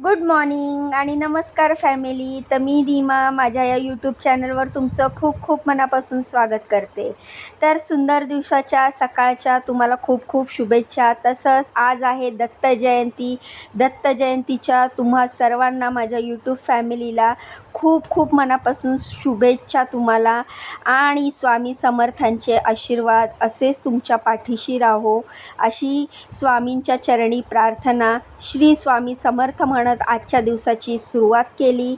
Good morning आणि नमस्कार family. तर मी दीमा माझ्या या यूट्यूब चॅनलवर तुमचं खूप खूप मनापासून स्वागत करते. तर सुंदर दिवसाच्या सकाळच्या तुम्हाला खूप खूप शुभेच्छा. तसंच आज आहे दत्त जयंती. दत्त जयंतीच्या तुम्हा सर्वांना माझ्या यूट्यूब फॅमिलीला खूप खूप मनापासून शुभेच्छा तुम्हाला. आणि स्वामी समर्थांचे आशीर्वाद असेच तुमच्या पाठीशी राहो अशी स्वामींच्या चरणी प्रार्थना. श्री स्वामी समर्थ म्हणत आजच्या दिवसाची सुरुवात केली.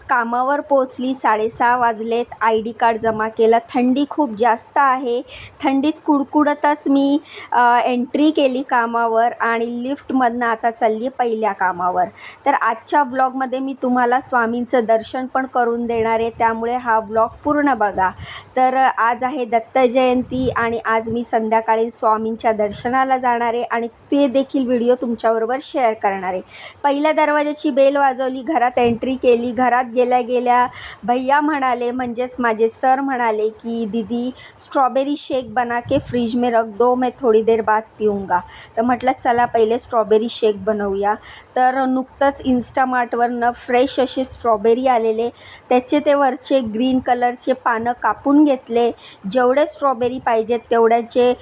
कामावर पोचली, 6:30 वाजलेत. ID कार्ड जमा केलं. थंडी खूप जास्त आहे. थंडीत कुडकुडतच मी एंट्री केली कामावर आणि लिफ्टमधनं आता चालली पहिल्या कामावर. तर आजच्या ब्लॉगमध्ये मी तुम्हाला स्वामींचं दर्शन पण करून देणार आहे, त्यामुळे हा ब्लॉग पूर्ण बघा. तर आज आहे दत्त जयंती आणि आज मी संध्याकाळी स्वामींच्या दर्शनाला जाणार आहे आणि ते देखील व्हिडिओ तुमच्याबरोबर शेअर करणार आहे. पहिल्या दरवाजाची बेल वाजवली, घरात एंट्री केली. घरात गेल्या गेल्या भैया म्हणाले, म्हणजेच माझे सर म्हणाले की दीदी स्ट्रॉबेरी शेक बना के फ्रीज में रख दो, मैं थोड़ी देर बाद पीऊँगा. तर म्हटलं चला पहिले स्ट्रॉबेरी शेक बनवूया. तर नुकतंच इन्स्टामार्टवरनं फ्रेश असे स्ट्रॉबेरी आलेले, त्याचे ते वरचे ग्रीन कलरचे पानं कापून घेतले. जेवढे स्ट्रॉबेरी पाहिजेत तेवढ्याचे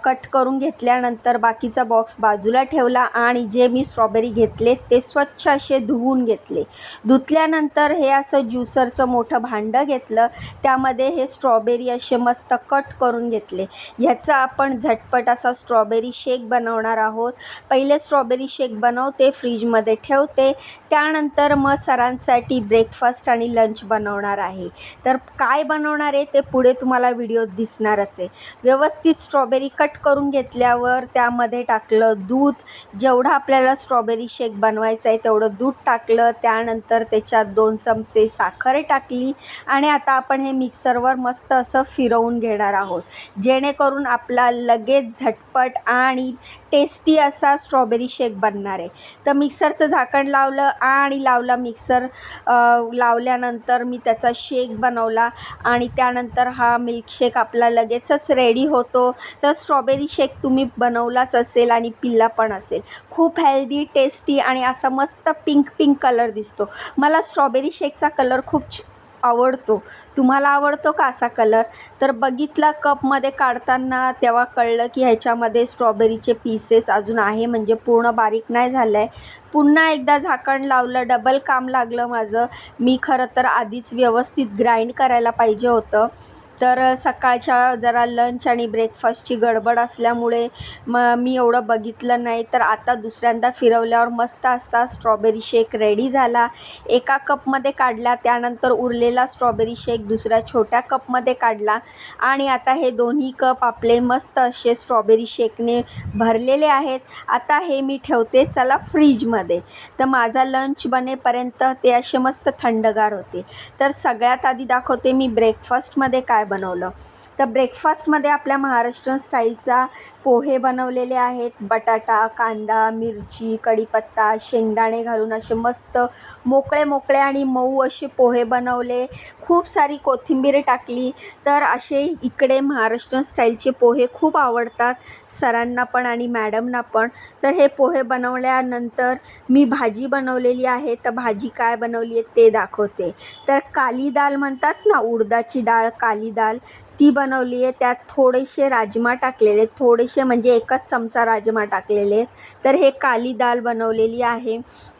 कट करून घेतल्यानंतर बाकीचा बॉक्स बाजूला ठेवला आणि जे मी स्ट्रॉबेरी घेतले ते स्वच्छ असे धुवून घेतले. धुतल्यानंतर हे असं ज्युसरचं मोठं भांडं घेतलं, त्यामध्ये हे स्ट्रॉबेरी असे मस्त कट करून घेतले. ह्याचा आपण झटपट असा स्ट्रॉबेरी शेक बनवणार आहोत. पहिले स्ट्रॉबेरी शेक बनवते, फ्रीजमध्ये ठेवते, त्यानंतर मग सरांसाठी ब्रेकफास्ट आणि लंच बनवणार आहे. तर काय बनवणार आहे ते पुढे तुम्हाला व्हिडिओ दिसणारच आहे. व्यवस्थित स्ट्रॉबेरी कट करून घेतल्यावर त्यामध्ये टाकलं दूध. जेवढं आपल्याला स्ट्रॉबेरी शेक बनवायचं आहे तेवढं दूध टाकलं. त्यानंतर त्याच्यात 2 चमचे साखर टाकली आणि आता आपण हे मिक्सरवर मस्त असं फिरवून घेणार आहोत, जेणेकरून आपला लगेच झटपट आणि टेस्टी असा स्ट्रॉबेरी शेक बनणार आहे. तर मिक्सरचं झाकण लावलं आणि लावला मिक्सर. लावल्यानंतर मी त्याचा शेक बनवला आणि त्यानंतर हा मिल्कशेक आपला लगेचच रेडी होतो. तर स्ट्रॉबेरी शेक तुम्ही बनवलाच असेल आणि पिल्ला पण असेल. खूप हेल्दी, टेस्टी आणि असा मस्त पिंक पिंक कलर दिसतो. मला स्ट्रॉबेरी शेकचा कलर खूप आवडतो. तुम्हाला आवडतो का असा कलर? तर बघितला कपमध्ये काढताना तेव्हा कळलं की ह्याच्यामध्ये स्ट्रॉबेरीचे पीसेस अजून आहे, म्हणजे पूर्ण बारीक नाही झालं आहे. पुन्हा एकदा झाकण लावलं. डबल काम लागलं माझं. मी खरं तर आधीच व्यवस्थित ग्राइंड करायला पाहिजे होतं. तर सकाळच्या जरा लंच आणि ब्रेकफास्टची गडबड असल्यामुळे मी एवढं बघितलं नाही. तर आता दुसऱ्यांदा फिरवल्यावर मस्त असा स्ट्रॉबेरी शेक रेडी झाला. एका कपमध्ये काढला, त्यानंतर उरलेला स्ट्रॉबेरी शेक दुसऱ्या छोट्या कपमध्ये काढला आणि आता हे दोन्ही कप आपले मस्त असे स्ट्रॉबेरी शेकने भरलेले आहेत. आता हे मी ठेवते चला फ्रीजमध्ये. तर माझा लंच बनेपर्यंत ते असे मस्त थंडगार होते. तर सगळ्यात आधी दाखवते मी ब्रेकफास्टमध्ये काय बनवलं. तर ब्रेकफास्टमध्ये आपल्या महाराष्ट्रीयन स्टाईलचा पोहे बनवलेले आहेत. बटाटा, कांदा, मिरची, कढीपत्ता, शेंगदाणे घालून असे मस्त मोकळे मोकळे आणि मऊ असे पोहे बनवले. खूप सारी कोथिंबीर टाकली. तर असे इकडे महाराष्ट्रीयन स्टाईलचे पोहे खूप आवडतात सरांना पण आणि मॅडमना पण. तर हे पोहे बनवल्यानंतर मी भाजी बनवलेली आहे. तर भाजी काय बनवली आहे ते दाखवते. तर काली दाल म्हणतात ना, उडदाची डाळ, काली दाल, ती बनवली आहे. त्यात थोडेसे राजमा टाकलेले, थोडेसे म्हणजे 1 चमचा राजमा टाकलेले. तर हे काली दाल बनवलेली आहे.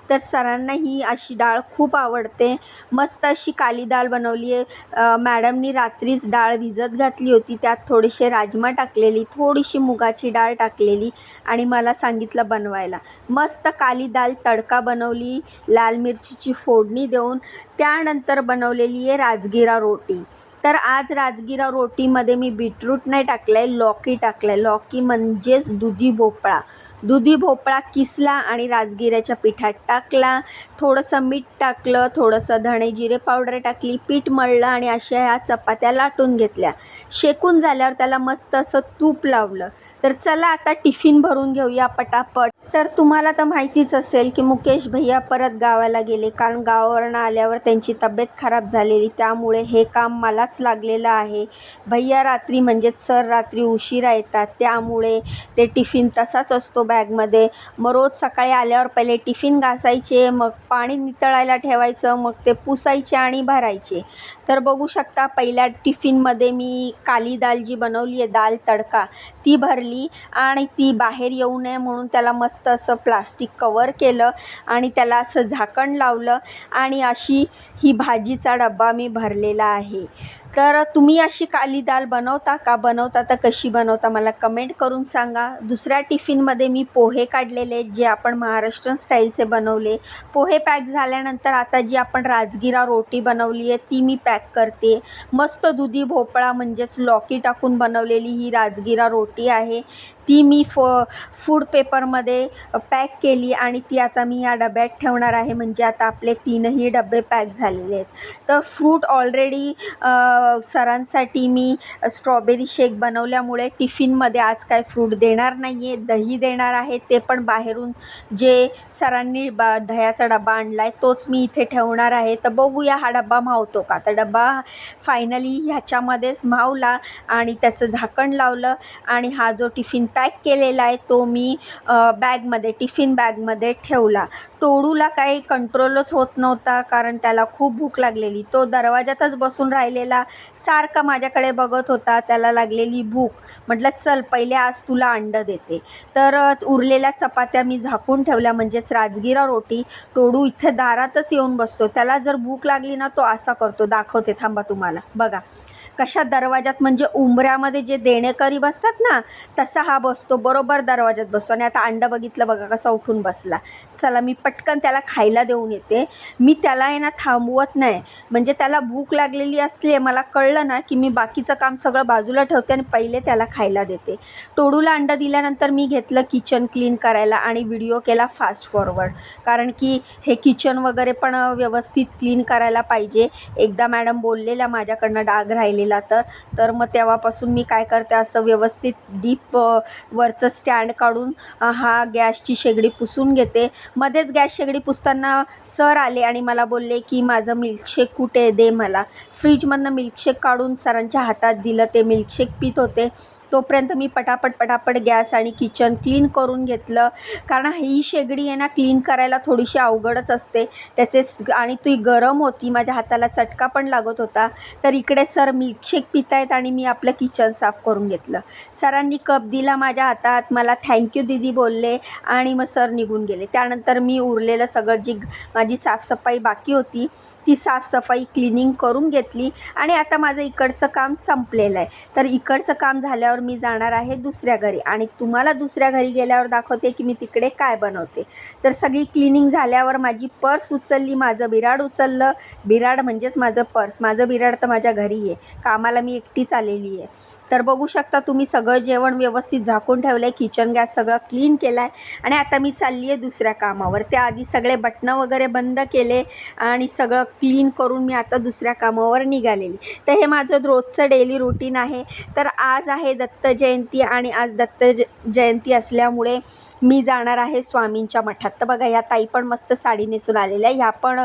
तर सरांना ही अशी डाळ खूप आवडते. मस्त अशी काली दाल बनवली आहे. मॅडमनी रात्रीच डाळ भिजत घातली होती, त्यात थोडेसे राजमा टाकलेली, थोडीशी मुगाची डाळ टाकलेली आणि मला सांगितलं बनवायला. मस्त काली दाल तडका बनवली, लाल मिरचीची फोडणी देऊन. त्यानंतर बनवलेली आहे राजगिरा रोटी. तर आज राजगिरा रोटीमध्ये मी बीटरूट नाही टाकलं आहे, लौकी टाकलं आहे. लौकी म्हणजेच दुधी भोपळा. दुधी भोपळा किसला आणि राजगिऱ्याच्या पिठात टाकला. थोडंसं मीठ टाकलं, थोडंसं धणे जिरे पावडर टाकली, पीठ मळलं आणि अशा ह्या चपात्या लाटून घेतल्या. शेकून झाल्यावर त्याला मस्त असं तूप लावलं. तर चला आता टिफिन भरून घेऊया पटापट. तर तुम्हाला तर माहितीच असेल की मुकेश भैया परत गावाला गेले, कारण गावावरून आल्यावर त्यांची तब्येत खराब झालेली, त्यामुळे हे काम मलाच लागलेलं आहे. भैया रात्री म्हणजेच सर रात्री उशिरा येतात, त्यामुळे ते टिफिन तसाच असतो बॅगमध्ये. मग रोज सकाळी आल्यावर पहिले टिफिन घासायचे, मग पाणी नितळायला ठेवायचं, मग ते पुसायचे आणि भरायचे. तर बघू शकता पहिल्या टिफिनमध्ये मी काली दाल जी बनवली आहे, दाल तडका, ती भरली आणि ती बाहेर येऊ नये म्हणून त्याला मस्त असं प्लास्टिक कवर केलं आणि त्याला असं झाकण लावलं आणि अशी ही भाजीचा डब्बा मी भरलेला आहे. तर तुम्ही अशी काली दाल बनवता का? बनवता तर कशी बनवता मला कमेंट करून सांगा. दुसऱ्या टिफिनमध्ये मी पोहे काढलेले जे आपण महाराष्ट्रीयन स्टाईलचे बनवले. पोहे पॅक झाल्यानंतर आता जी आपण राजगिरा रोटी बनवली आहे ती मी पॅक करते. मस्त दुधी भोपळा म्हणजेच लौकी टाकून बनवलेली ही राजगिरा रोटी आहे. ती मी फूड पेपरमध्ये पॅक केली आणि ती आता मी या डब्यात ठेवणार आहे. म्हणजे आता आपले 3ही डबे पॅक झालेले आहेत. तर फ्रूट ऑलरेडी सरांसाठी मी स्ट्रॉबेरी शेक बनवल्यामुळे टिफिनमध्ये आज काय फ्रूट देणार नाही आहे. दही देणार आहे, ते पण बाहेरून जे सरांनी दह्याचा डबा आणला आहे तोच मी इथे ठेवणार आहे. तर बघूया हा डबा मावतो का. तर डबा फायनली ह्याच्यामध्येच मावला आणि त्याचं झाकण लावलं आणि हा जो टिफिन पॅक केलेला आहे तो मी टिफिन बॅगमध्ये ठेवला. टोडूला काही कंट्रोलच होत नव्हता कारण त्याला खूप भूक लागलेली. तो दरवाजातच बसून राहिलेला, सारखा माझ्याकडे बघत होता. त्याला लागलेली भूक. म्हटलं चल पहिले आज तुला अंडं देते. तर उरलेल्या चपात्या मी झाकून ठेवल्या म्हणजेच राजगिरा रोटी. टोडू इथे दारातच येऊन बसतो. त्याला जर भूक लागली ना तो असा करतो. दाखवते थांबा तुम्हाला. बघा कशा दरवाजात म्हणजे उंबऱ्यामध्ये जे देणेकरी बसतात ना तसा हा बसतो. बरोबर दरवाजात बसतो आणि आता अंडं बघितलं बघा कसा उठून बसला. चला मी पटकन त्याला खायला देऊन येते. मी त्याला आहे ना थांबवत नाही. म्हणजे त्याला भूक लागलेली असली मला कळलं ना की मी बाकीचं काम सगळं बाजूला ठेवते आणि पहिले त्याला खायला देते. टोडूला अंडं दिल्यानंतर मी घेतलं किचन क्लीन करायला आणि व्हिडिओ केला फास्ट फॉरवर्ड. कारण की हे किचन वगैरे पण व्यवस्थित क्लीन करायला पाहिजे. एकदा मॅडम बोललेल्या माझ्याकडनं डाग राहिलेला तर मग तेव्हापासून मी काय करते असं व्यवस्थित डीप वरचं स्टँड काढून हा गॅसची शेगडी पुसून घेते. मध्येच गॅस शेगडी पुसताना सर आले आणि मला बोलले की माझं मिल्कशेक कुठे दे मला. फ्रीजमधनं मिल्कशेक काढून सरांच्या हातात दिलं. ते मिल्कशेक पीत होते. तोपर्यंत मी पटापट गॅस आणि किचन क्लीन करून घेतलं. कारण ही शेगडी आहे ना क्लीन करायला थोडीशी अवघडच असते. आणि ती गरम होती. माझ्या हाताला चटका पण लागत होता. तर इकडे सर मिल्कशेक पित आहेत आणि मी आपलं किचन साफ करून घेतलं. सरांनी कप दिला माझ्या हातात. मला थँक्यू दीदी बोलले आणि मग सर निघून गेले. त्यानंतर मी उरलेलं सगळं जी माझी साफसफाई बाकी होती ती साफसफाई क्लिनिंग करून घेतली आणि आता माझं इकडचं काम संपलेलं आहे. तर इकडचं काम झाल्यावर मी जाणार आहे दुसऱ्या घरी आणि तुम्हाला दुसऱ्या घरी गेल्यावर दाखवते की मी तिकडे काय बनवते. तर सगळी क्लिनिंग झाल्यावर माझी पर्स उचलली, माझं बिराड उचललं. बिराड म्हणजेच माझं पर्स. माझं बिराड तर माझ्या घरी आहे. कामाला मी एकटीच आलेली आहे. तर बघू शकता तुम्ही सगळं जेवण व्यवस्थित झाकून ठेवलं आहे. किचन गॅस सगळं क्लीन केला आहे आणि आता मी चालली आहे दुसऱ्या कामावर. त्याआधी सगळे बटणं वगैरे बंद केले आणि सगळं क्लीन करून मी आता दुसऱ्या कामावर निघालेली. तर हे माझं रोजचं डेली रुटीन आहे. तर आज आहे दत्त जयंती आणि आज दत्त जयंती असल्यामुळे मी जाणार आहे स्वामींच्या मठात. तर बघा ह्या ताई पण मस्त साडी नेसून आलेल्या. ह्या पण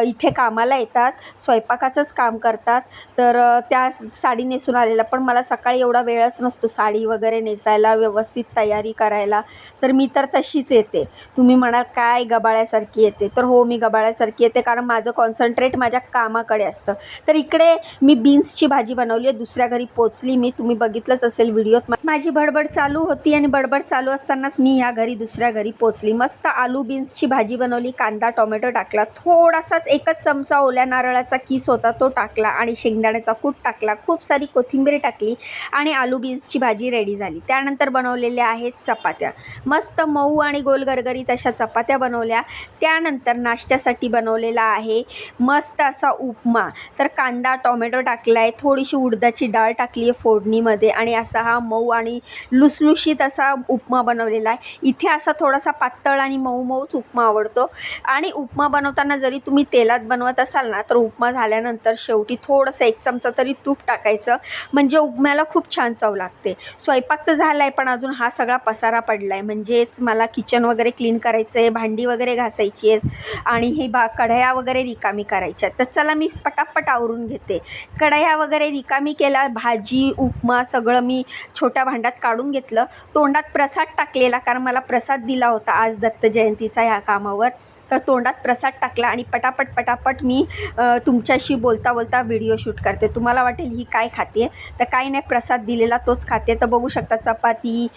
इथे कामाला येतात, स्वयंपाकाचंच काम करतात. तर त्या साडी नेसून आलेल्या. पण मला सकाळी एवढा वेळच नसतो साडी वगैरे नेसायला, व्यवस्थित तयारी करायला. तर मी तर तशीच येते. तुम्ही म्हणाल काय गबाळ्यासारखी येते. तर हो मी गबाळ्यासारखी येते कारण माझं कॉन्सन्ट्रेट माझ्या कामाकडे असतं. तर इकडे मी बीन्सची भाजी बनवली आहे. दुसऱ्या घरी पोचली मी. तुम्ही बघितलंच असेल व्हिडिओत. माझी बडबड चालू होती आणि बडबड चालू असतानाच मी ह्या घरी दुसऱ्या घरी पोचली. मस्त आलू बीन्सची भाजी बनवली. कांदा टोमॅटो टाकला. थोडासाच एकच चमचा ओल्या नारळाचा किस होता तो टाकला आणि शेंगदाण्याचा कूट टाकला. खूप सारी कोथिंबीर टाकली आणि आलू बीन्सची भाजी रेडी झाली. त्यानंतर बनवलेल्या आहेत चपात्या. मस्त मऊ आणि गोल गरगरीत अशा चपात्या बनवल्या. त्यानंतर नाश्त्यासाठी बनवलेला आहे मस्त असा उपमा. तर कांदा टोमॅटो टाकला आहे, थोडीशी उडदाची डाळ टाकली आहे फोडणीमध्ये आणि असा हा मऊ आणि लुसलुशीत असा उपमा बनवलेला आहे. इथे असा थोडासा पातळ आणि मऊ मऊच उपमा आवडतो. आणि उपमा बनवताना जरी तुम्ही तेलात बनवत असाल ना तर उपमा झाल्यानंतर शेवटी थोडंसं 1 चमचा तरी तूप टाकायचं. म्हणजे उपम्याला त्याला खूप छान चव लागते. स्वयंपाक तर झाला आहे, पण अजून हा सगळा पसारा पडला आहे. म्हणजेच मला किचन वगैरे क्लीन करायचं आहे, भांडी वगैरे घासायची आहेत आणि हे कढया वगैरे रिकामी करायच्या आहेत. तर चला मी पटापट आवरून घेते. कढया वगैरे रिकामी केला, भाजी उपमा सगळं मी छोट्या भांड्यात काढून घेतलं. तोंडात प्रसाद टाकलेला, कारण मला प्रसाद दिला होता आज दत्त जयंतीचा ह्या कामावर. तर तोंडात प्रसाद टाकला आणि पटापट मी तुमच्याशी बोलता बोलता व्हिडिओ शूट करते. तुम्हाला वाटेल ही काय खाते, तर काही नाही, प्रसाद दिलेला तोच खाते. तर बघू शकता चपाती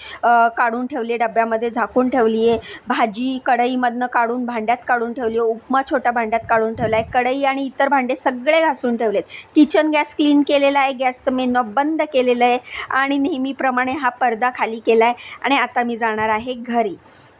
काढून ठेवली, डब्यामध्ये झाकून ठेवली आहे. भाजी कढईमधनं काढून भांड्यात काढून ठेवली आहे. उपमा छोट्या भांड्यात काढून ठेवला आहे. कढई आणि इतर भांडे सगळे घासून ठेवलेत. किचन गॅस क्लीन केलेला आहे, गॅसचं मेन नॉब बंद केलेलं आहे आणि नेहमीप्रमाणे हा पडदा खाली केला आहे. आणि आता मी जाणार आहे घरी.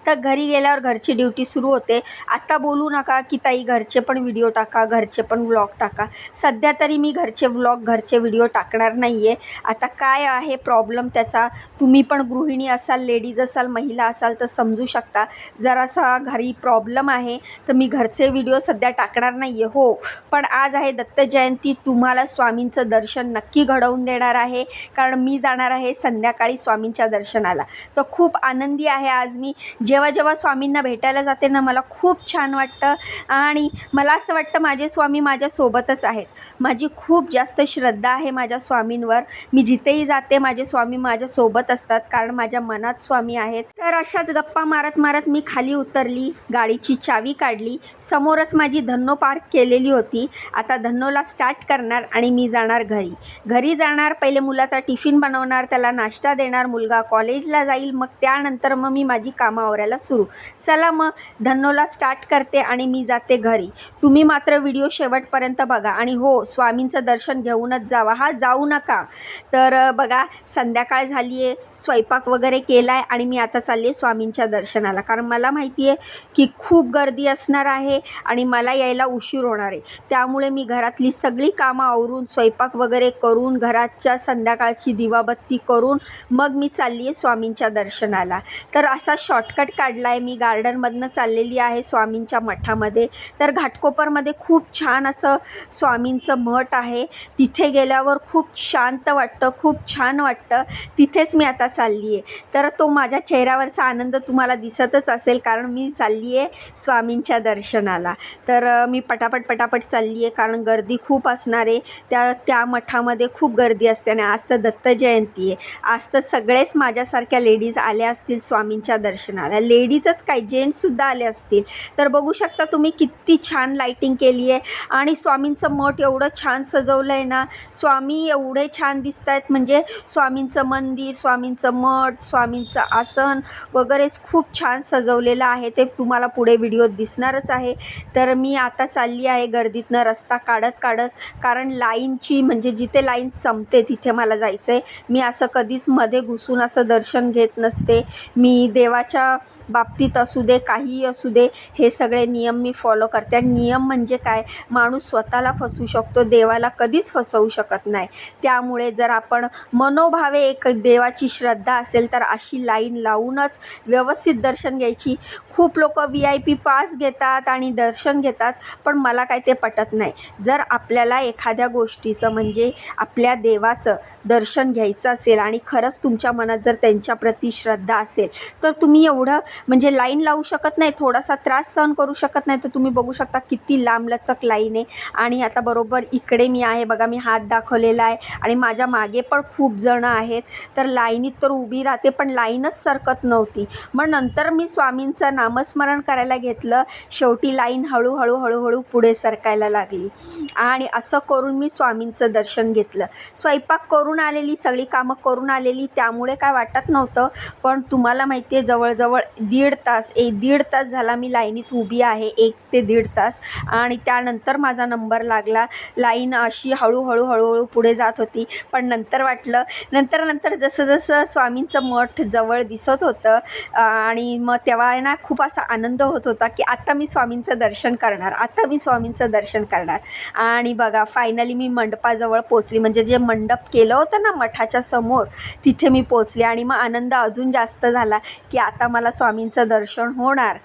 तर घरी गेल्यावर घरची ड्युटी सुरू होते. आता बोलू नका की ताई घरचे पण व्हिडिओ टाका, घरचे पण व्लॉग टाका. सध्या तरी मी घरचे व्लॉग, घरचे व्हिडिओ टाकणार नाही आहे. आता काय आहे प्रॉब्लेम त्याचा, तुम्ही पण गृहिणी असाल, लेडीज असाल, महिला असाल तर समजू शकता. जरासा घरी प्रॉब्लेम आहे, तर मी घरचे व्हिडिओ सध्या टाकणार नाही आहे. हो, पण आज आहे दत्त जयंती, तुम्हाला स्वामींचं दर्शन नक्की घडवून देणार आहे, कारण मी जाणार आहे संध्याकाळी स्वामींच्या दर्शनाला. तर खूप आनंदी आहे आज मी. जेव्हा स्वामींना भेटायला जाते ना, मला खूप छान वाटतं आणि मला असं वाटतं माझे स्वामी माझ्यासोबतच आहेत. माझी खूप जास्त श्रद्धा आहे माझ्या स्वामींवर. मी जिथेही जाते माझे स्वामी माझ्यासोबत असतात, कारण माझ्या मनात स्वामी आहेत. तर अशाच गप्पा मारत मारत मी खाली उतरली, गाडीची चावी काढली. समोरच माझी धन्नो पार्क केलेली होती. आता धन्नोला स्टार्ट करणार आणि मी जाणार घरी जाणार. पहिले मुलाचा टिफिन बनवणार, त्याला नाश्ता देणार, मुलगा कॉलेजला जाईल, मग त्यानंतर मग मी माझी कामं आवरायला सुरू. चला मग धन्नोला स्टार्ट करते आणि मी जाते घरी. तुम्ही मात्र व्हिडिओ शेवटपर्यंत बघा आणि हो, स्वामींचं दर्शन घेऊनच जावा, हा जाऊ नका. तर बघा संध्याकाळ झाली आहे, स्वयंपाक वगैरे केला आहे आणि मी आता चालली आहे स्वामींच्या दर्शनाला, कारण मला माहिती आहे की खूप गर्दी असणार आहे आणि मला यायला उशीर होणार आहे. त्यामुळे मी घरातली सगळी कामं आवरून, स्वयंपाक वगैरे करून, घराच्या संध्याकाळची दिवाबत्ती करून मग मी चालली आहे स्वामींच्या दर्शनाला. तर असा शॉर्टकट काढला आहे मी. गार्डनमधनं चाललेली आहे स्वामींच्या मठामध्ये. तर घाटकोपरमध्ये खूप छान असं स्वामींचं मठ आहे. तिथे गेल्यावर खूप शांत वाटतं, खूप छान वाटतं. तिथेच मी आता चालली आहे. तर तो माझ्या चेहऱ्यावरचा आनंद तुम्हाला दिसतच असेल, कारण मी चालली आहे स्वामींच्या दर्शनाला. तर मी पटापट चालली आहे, कारण गर्दी खूप असणार आहे. त्या मठामध्ये खूप गर्दी असते आणि आज तर दत्त जयंती आहे. आज तर सगळेच माझ्यासारख्या लेडीज आल्या असतील स्वामींच्या दर्शनाला. लेडीजच काय, जेंट्ससुद्धा आले असतील. तर बघू शकता तुम्ही किती छान लाईटिंग केली आहे आणि स्वामींचं मठ एवढं छान सजवलं आहे ना. स्वामी एवढे छान दिसत आहेत, म्हणजे स्वामींचं मंदिर, स्वामींचं मठ, स्वामींचं आसन वगैरे खूप छान सजवलेलं आहे. ते तुम्हाला पुढे व्हिडिओत दिसणारच आहे. तर मी आता चालली आहे गर्दीतनं रस्ता काढत, कारण लाईनची, म्हणजे जिथे लाईन संपते तिथे मला जायचं आहे. मी असं कधीच मध्ये घुसून असं दर्शन घेत नसते. मी देवाच्या बाबतीत असू दे, काहीही असू दे, हे सगळे नियम मी फॉलो करते. आणि नियम म्हणजे काय, माणूस स्वतःला फसवू शकतो, देवाला कधीच फसवू शकत नाही. त्यामुळे जर आपण मनोभावे एक देवाची श्रद्धा असेल तर अशी लाईन लावूनच व्यवस्थित दर्शन घ्यायची. खूप लोक VIP पास घेतात आणि दर्शन घेतात, पण मला काय ते पटत नाही. जर आपल्याला एखाद्या गोष्टीचं, म्हणजे आपल्या देवाचं दर्शन घ्यायचं असेल आणि खरंच तुमच्या मनात जर त्यांच्याप्रती श्रद्धा असेल, तर तुम्ही एवढं म्हणजे लाईन लावू शकत नाही, थोडासा त्रास सहन करू शकत नाही. तर तुम्ही बघू शकता किती लांबलचक लाईन आहे. आणि आता बरोबर इकडे मी आहे बघा, मी हात दाखवलेला आहे आणि माझ्या मागे पण खूप जणं आहेत. तर लाईनीत तर उभी राहते, पण लाईनच सरकत नव्हती. मग नंतर मी स्वामींचं नामस्मरण करायला घेतलं. शेवटी लाईन हळूहळू पुढे सरकायला लागली आणि असं करून मी स्वामींचं दर्शन घेतलं. स्वयंपाक करून आलेली, सगळी कामं करून आलेली, त्यामुळे काय वाटत नव्हतं. पण तुम्हाला माहिती आहे, जवळजवळ दीड तास झाला मी लाईनीत उभी आहे, 1 ते 1.5 तास. आणि त्यानंतर माझा नंबर लागला. लाईन अशी हळूहळू पुढे जात होती. पण नंतर वाटलं, नंतर जसं स्वामींचं मठ जवळ दिसत होतं आणि मग तेव्हा आहे ना खूप असा आनंद होत होता की आता मी स्वामींचं दर्शन करणार. आणि बघा फायनली मी मंडपाजवळ पोचली, म्हणजे जे मंडप केलं होतं ना मठाच्या समोर, तिथे मी पोचले. आणि मग आनंद अजून जास्त झाला की आता मला स्वामींचं दर्शन होणार.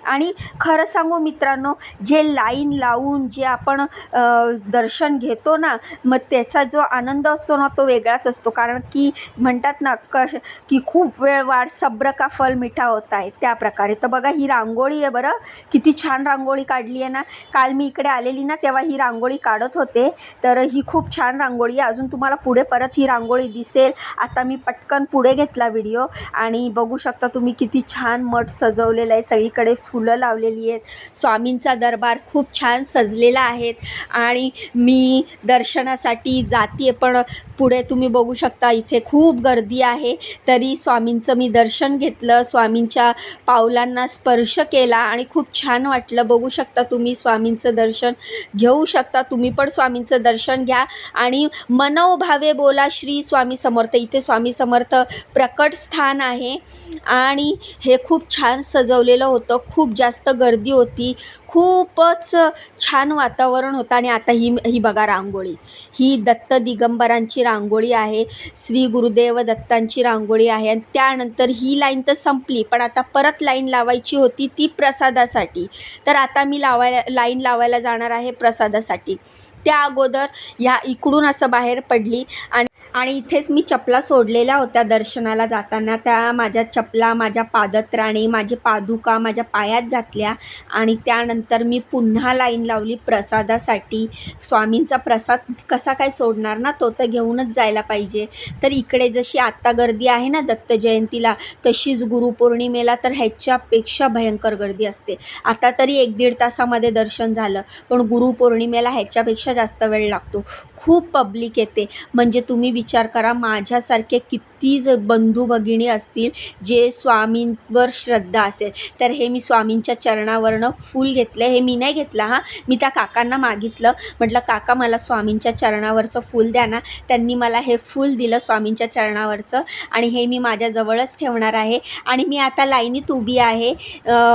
आणि खरं सांगू मित्रांनो, जे लाईन लावून जे आपण दर्शन घेतो ना, मग त्याचा जो आनंद असतो ना तो वेगळाच असतो. कारण की म्हणतात ना की खूप वेळ वाट सब्र का फल मिठा होता आहे, त्या प्रकारे. तर बघा ही रांगोळी आहे बरं, किती छान रांगोळी काढली आहे ना. काल मी इकडे आलेली ना तेव्हा ही रांगोळी काढत होते, तर ही खूप छान रांगोळी आहे. अजून तुम्हाला पुढे परत ही रांगोळी दिसेल. आता मी पटकन पुढे घेतला व्हिडिओ आणि बघू शकता तुम्ही किती छान मठ सजवलेलं आहे. सगळीकडे फुलं लावलेली आहेत. स्वामींचा दरबार खूप छान सजलेला आहे आणि मी दर्शनासाठी जाते, पण पुढे तुम्ही बघू शकता इथे खूप गर्दी आहे. तरी स्वामींचं मी दर्शन घेतलं, स्वामींच्या पावलांना स्पर्श केला आणि खूप छान वाटलं. बघू शकता तुम्ही स्वामींचं दर्शन घेऊ शकता. तुम्ही पण स्वामींचं दर्शन घ्या आणि मनोभावे बोला श्री स्वामी समर्थ. इथे स्वामी समर्थ प्रकट स्थान आहे आणि हे खूप छान सजवलेलं होतं. खूप जास्त गर्दी होती, खूपच छान वातावरण होतं. आणि आता ही बघा रांगोळी, ही दत्त दिगंबरांची रांगोळी आहे, श्री गुरुदेव दत्तांची रांगोळी आहे. आणि त्यानंतर ही लाईन तर संपली, पण आता परत लाईन लावायची होती ती प्रसादासाठी. तर आता मी लाईन लावायला जाणार आहे प्रसादासाठी. त्या अगोदर ह्या इकडून असं बाहेर पडली आणि इथेच मी चपला सोडलेल्या होत्या दर्शनाला जाताना. त्या माझ्या चपला, माझ्या पादत्राणे, माझी पादुका माझ्या पायात घातल्या आणि त्यानंतर मी पुन्हा लाईन लावली प्रसादासाठी. स्वामींचा प्रसाद कसा काय सोडणार ना, तो तर घेऊनच जायला पाहिजे. तर इकडे जशी आत्ता गर्दी आहे ना दत्त जयंतीला, तशीच गुरुपौर्णिमेला तर ह्याच्यापेक्षा भयंकर गर्दी असते. आता तरी 1-1.5 तासामध्ये दर्शन झालं, पण गुरुपौर्णिमेला ह्याच्यापेक्षा जास्त वेळ लागतो. खूप पब्लिक येते. म्हणजे तुम्ही विचार करा, माझ्यासारखे किती बंधू भगिनी असतील जे स्वामींवर श्रद्धा असेल. तर हे मी स्वामींच्या चरणावरनं फूल घेतलं. हे मी नाही घेतलं हां, मी त्या काकांना मागितलं. म्हटलं काका मला स्वामींच्या चरणावरचं फूल द्या ना. त्यांनी मला हे फूल दिलं स्वामींच्या चरणावरचं आणि हे मी माझ्याजवळच ठेवणार आहे. आणि मी आता लाईनीत उभी आहे,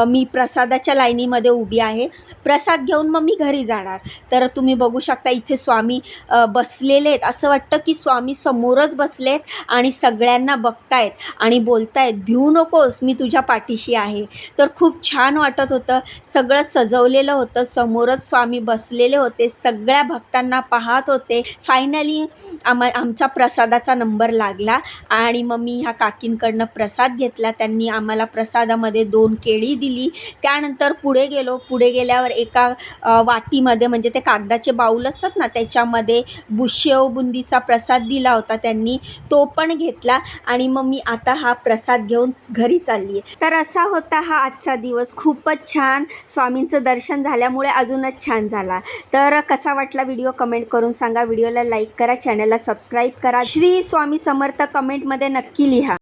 मी प्रसादाच्या लाईनीमध्ये उभी आहे. प्रसाद घेऊन मग मी घरी जाणार. तर तुम्ही बघू शकता इथे स्वामी बसलेले आहेत. असं वाटतं की स्वामी समोरच बसलेत आणि सगळ्यांना बघतायत आणि बोलतायत, भिवू नकोस, मी तुझ्या पाठीशी आहे. तर खूप छान वाटत होतं. सगळं सजवलेलं होतं, समोरच स्वामी बसलेले होते, सगळ्या भक्तांना पाहत होते. फायनली आमचा प्रसादाचा नंबर लागला आणि मग मी ह्या काकींकडनं प्रसाद घेतला. त्यांनी आम्हाला प्रसादामध्ये 2 केळी दिली. त्यानंतर पुढे गेलो. पुढे गेल्यावर एका वाटीमध्ये, म्हणजे ते कागदाचे बाऊल असतात ना, त्याच्यामध्ये शेव बुंदीचा प्रसाद दिला होता त्यांनी, तो पण घेतला आणि मग मी आता हा प्रसाद घेऊन घरी चालली आहे. तर असा होता हा आजचा दिवस. खूपच छान. स्वामींचं दर्शन झाल्यामुळे अजूनच छान झाला. तर कसा वाटला व्हिडिओ कमेंट करून सांगा. व्हिडिओला लाईक करा, चॅनलला सबस्क्राईब करा. श्री स्वामी समर्थ कमेंटमध्ये नक्की लिहा.